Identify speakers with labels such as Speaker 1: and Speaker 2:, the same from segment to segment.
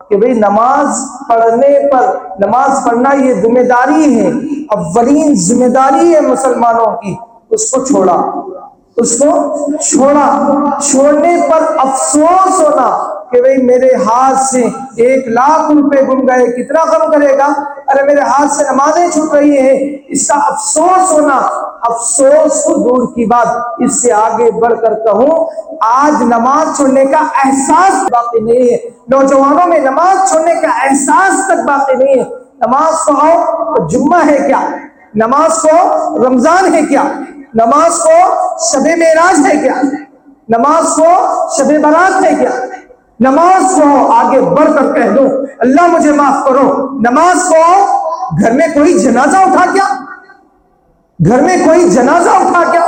Speaker 1: کہ بھئی نماز پڑھنے پر، نماز پڑھنا یہ ذمہ داری ہے، اولین ذمہ داری ہے مسلمانوں کی، اس کو چھوڑا، اس کو چھوڑا، چھوڑنے پر افسوس ہونا کہ بھئی میرے ہاتھ سے 1,00,000 روپے گم گئے، کتنا غم کرے گا؟ ارے میرے ہاتھ سے نمازیں چھوٹ رہی ہیں، اس کا افسوس ہونا۔ افسوس تو دور کی بات، اس سے آگے بڑھ کر کہوں، آج نماز چھوڑنے کا احساس باقی نہیں ہے، نوجوانوں میں نماز چھوڑنے کا احساس تک باقی نہیں ہے۔ نماز کو آؤ تو جمعہ ہے کیا، نماز کو رمضان ہے کیا، نماز کو شب معراج ہے کیا، نماز کو شب برات ہے کیا، نماز کو آگے بڑھ کر کہہ دو اللہ مجھے معاف کرو۔ نماز کو گھر میں کوئی جنازہ اٹھا کیا، گھر میں کوئی جنازہ اٹھا کیا؟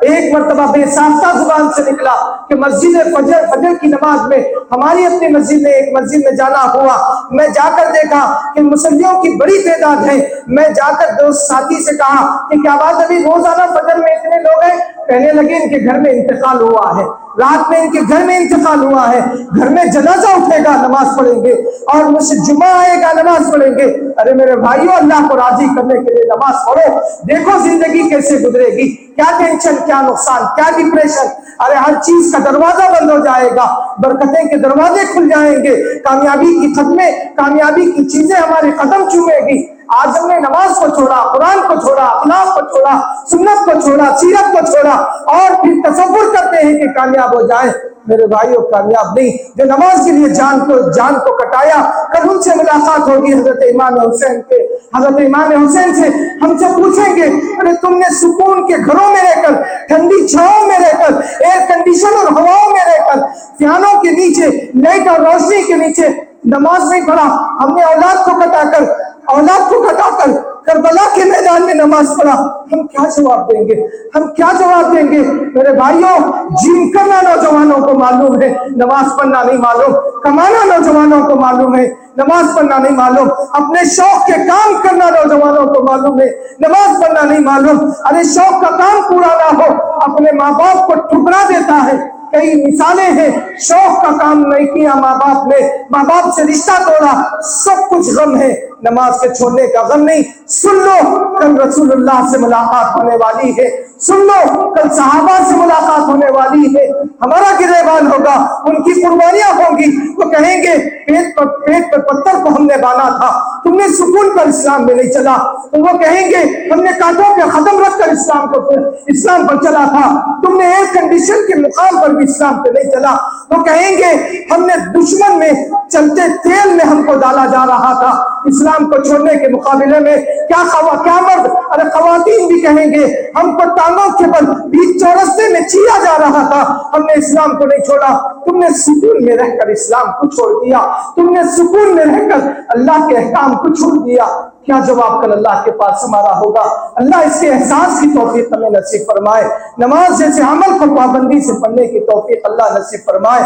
Speaker 1: ایک مرتبہ بے ساختہ زبان سے نکلا کہ مسجد فجر کی نماز میں، ہماری اپنی مسجد میں، ایک مسجد میں جانا ہوا، میں جا کر دیکھا کہ مسلمانوں کی بڑی تعداد ہے، میں جا کر دوست ساتھی سے کہا کہ کیا بات ابھی روزانہ فجر میں اتنے لوگ ہیں؟ کہنے لگے ان کے گھر میں انتقال ہوا ہے، رات میں ان کے گھر میں انتقال ہوا ہے، گھر میں جنازہ اٹھے گا نماز پڑھیں گے، اور مجھ سے جمعہ آئے گا نماز پڑھیں گے۔ ارے میرے بھائیو، اللہ کو راضی کرنے کے لیے نماز پڑھو، دیکھو زندگی کیسے گزرے گی، کیا ٹینشن، کیا نقصان، کیا ڈپریشن، ارے ہر چیز کا دروازہ بند ہو جائے گا، برکتیں کے دروازے کھل جائیں گے، کامیابی کی قدمیں، کامیابی کی چیزیں ہمارے قدم چومے گی۔ آج ہم نے نماز کو چھوڑا، قرآن کو چھوڑا، اخلاق کو چھوڑا، سنت کو چھوڑا، سیرت کو چھوڑا، اور پھر تصور کرتے ہیں کہ کامیاب ہو جائیں۔ میرے بھائیوں، کامیاب نہیں، جو نماز کے لیے جان کو کٹایا، کل ان سے ملاقات ہوگی حضرت امام حسین کے، حضرت امام حسین سے ہم سے پوچھیں گے ارے تم نے سکون کے گھروں میں رہ کر، ٹھنڈی چھاؤں میں رہ کر، ایئر کنڈیشن اور ہواؤں میں رہ کر، فیانوں کے نیچے، لائٹ اور روشنی کے نیچے نماز نہیں پڑھا، ہم نے اولاد کو کٹا کر کربلا کے میدان میں نماز پڑھا، ہم کیا جواب دیں گے؟ ہم کیا جواب دیں گے؟ میرے بھائیوں، جم کرنا نوجوانوں کو معلوم ہے، نماز پڑھنا نہیں معلوم، کمانا نوجوانوں کو معلوم ہے، نماز پڑھنا نہیں معلوم، اپنے شوق کے کام کرنا نوجوانوں کو معلوم ہے، نماز پڑھنا نہیں معلوم۔ ارے شوق کا کام پورا نہ ہو، اپنے ماں باپ کو ٹھکرا دیتا ہے۔ کئی مثالیں ہیں، شوق کا کام نہیں کیا ماں باپ نے، ماں باپ سے رشتہ توڑا، سب کچھ غم ہے، نماز کے چھوڑنے کا غم نہیں۔ سن لو، کل رسول اللہ سے ملاقات ہونے والی ہے، سن لو کل صحابہ سے ملاقات ہونے والی ہے، ہمارا گریبان ہوگا، ان کی قربانیاں ہوں گی، وہ کہیں گے پیٹ پر پتھر کو ہم نے بانا تھا، تم نے سکون پر اسلام میں نہیں چلا، تو وہ کہیں گے ہم نے کانٹوں پہ ختم رکھ کر اسلام پر چلا تھا، تم نے ایئر کنڈیشن کے مقام پر بھی اسلام پہ نہیں چلا، وہ کہیں گے ہم نے دشمن میں چلتے تیل میں ہم کو ڈالا جا رہا تھا، اسلام کو چھوڑنے کے مقابلے میں کیا مرد، ارے خواتین بھی کہیں گے ہم کو ٹانگوں کے بل بیچ چورستے میں چیا جا رہا تھا، ہم نے اسلام کو نہیں چھوڑا، تم نے سکون میں رہ کر اسلام کو چھوڑ دیا، تم نے سکون میں رہ کر اللہ کے احکام کو چھوڑ دیا۔ کیا جواب کل اللہ کے پاس ہمارا ہوگا؟ اللہ اس کے احساس کی توفیق ہمیں نصیب فرمائے، نماز جیسے عمل کو پابندی سے پڑھنے کی توفیق اللہ نصیب فرمائے۔